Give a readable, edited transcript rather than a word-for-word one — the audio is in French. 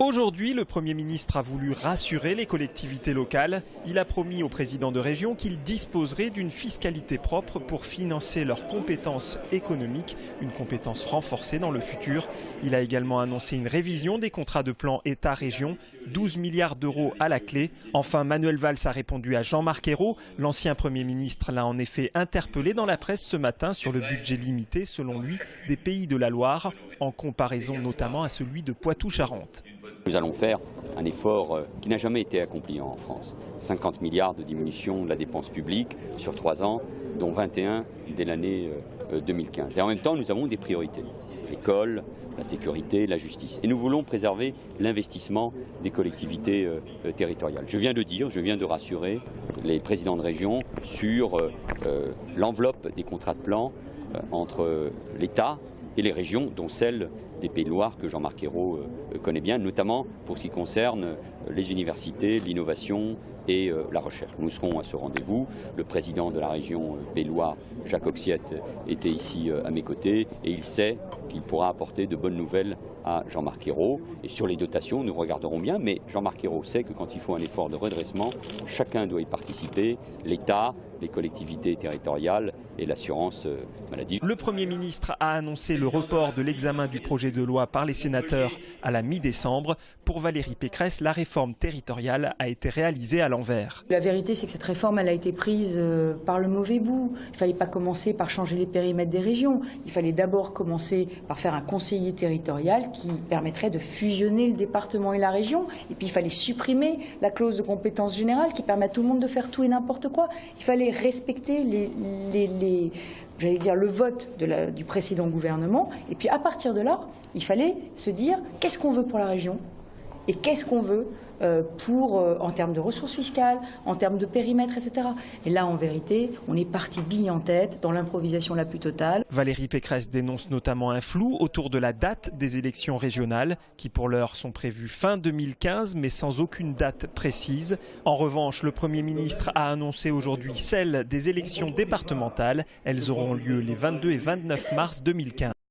Aujourd'hui, le Premier ministre a voulu rassurer les collectivités locales. Il a promis aux présidents de région qu'ils disposeraient d'une fiscalité propre pour financer leurs compétences économiques, une compétence renforcée dans le futur. Il a également annoncé une révision des contrats de plan État-région, 12 milliards d'euros à la clé. Enfin, Manuel Valls a répondu à Jean-Marc Ayrault. L'ancien Premier ministre l'a en effet interpellé dans la presse ce matin sur le budget limité, selon lui, des Pays de la Loire, en comparaison notamment à celui de Poitou-Charentes. Nous allons faire un effort qui n'a jamais été accompli en France. 50 milliards de diminution de la dépense publique sur 3 ans, dont 21 dès l'année 2015. Et en même temps, nous avons des priorités. L'école, la sécurité, la justice. Et nous voulons préserver l'investissement des collectivités territoriales. Je viens de rassurer les présidents de région sur l'enveloppe des contrats de plan entre l'État et les régions, dont celle des Pays de Loire que Jean-Marc Ayrault connaît bien, notamment pour ce qui concerne les universités, l'innovation et la recherche. Nous serons à ce rendez-vous. Le président de la région Pays de Loire, Jacques Oxiette, était ici à mes côtés et il sait qu'il pourra apporter de bonnes nouvelles à Jean-Marc Ayrault. Et sur les dotations, nous regarderons bien, mais Jean-Marc Ayrault sait que quand il faut un effort de redressement, chacun doit y participer, l'État, les collectivités territoriales et l'assurance maladie. Le Premier ministre a annoncé le report de l'examen du projet de loi par les sénateurs à la mi-décembre. Pour Valérie Pécresse, la réforme territoriale a été réalisée à l'envers. La vérité, c'est que cette réforme, elle a été prise par le mauvais bout. Il ne fallait pas commencer par changer les périmètres des régions. Il fallait d'abord commencer par faire un conseiller territorial qui permettrait de fusionner le département et la région. Et puis il fallait supprimer la clause de compétence générale qui permet à tout le monde de faire tout et n'importe quoi. Il fallait respecter le vote du précédent gouvernement. Et puis à partir de là, il fallait se dire qu'est-ce qu'on veut pour la région et qu'est-ce qu'on veut en termes de ressources fiscales, en termes de périmètre, etc. Et là, en vérité, on est parti bille en tête dans l'improvisation la plus totale. Valérie Pécresse dénonce notamment un flou autour de la date des élections régionales, qui pour l'heure sont prévues fin 2015, mais sans aucune date précise. En revanche, le Premier ministre a annoncé aujourd'hui celle des élections départementales. Elles auront lieu les 22 et 29 mars 2015.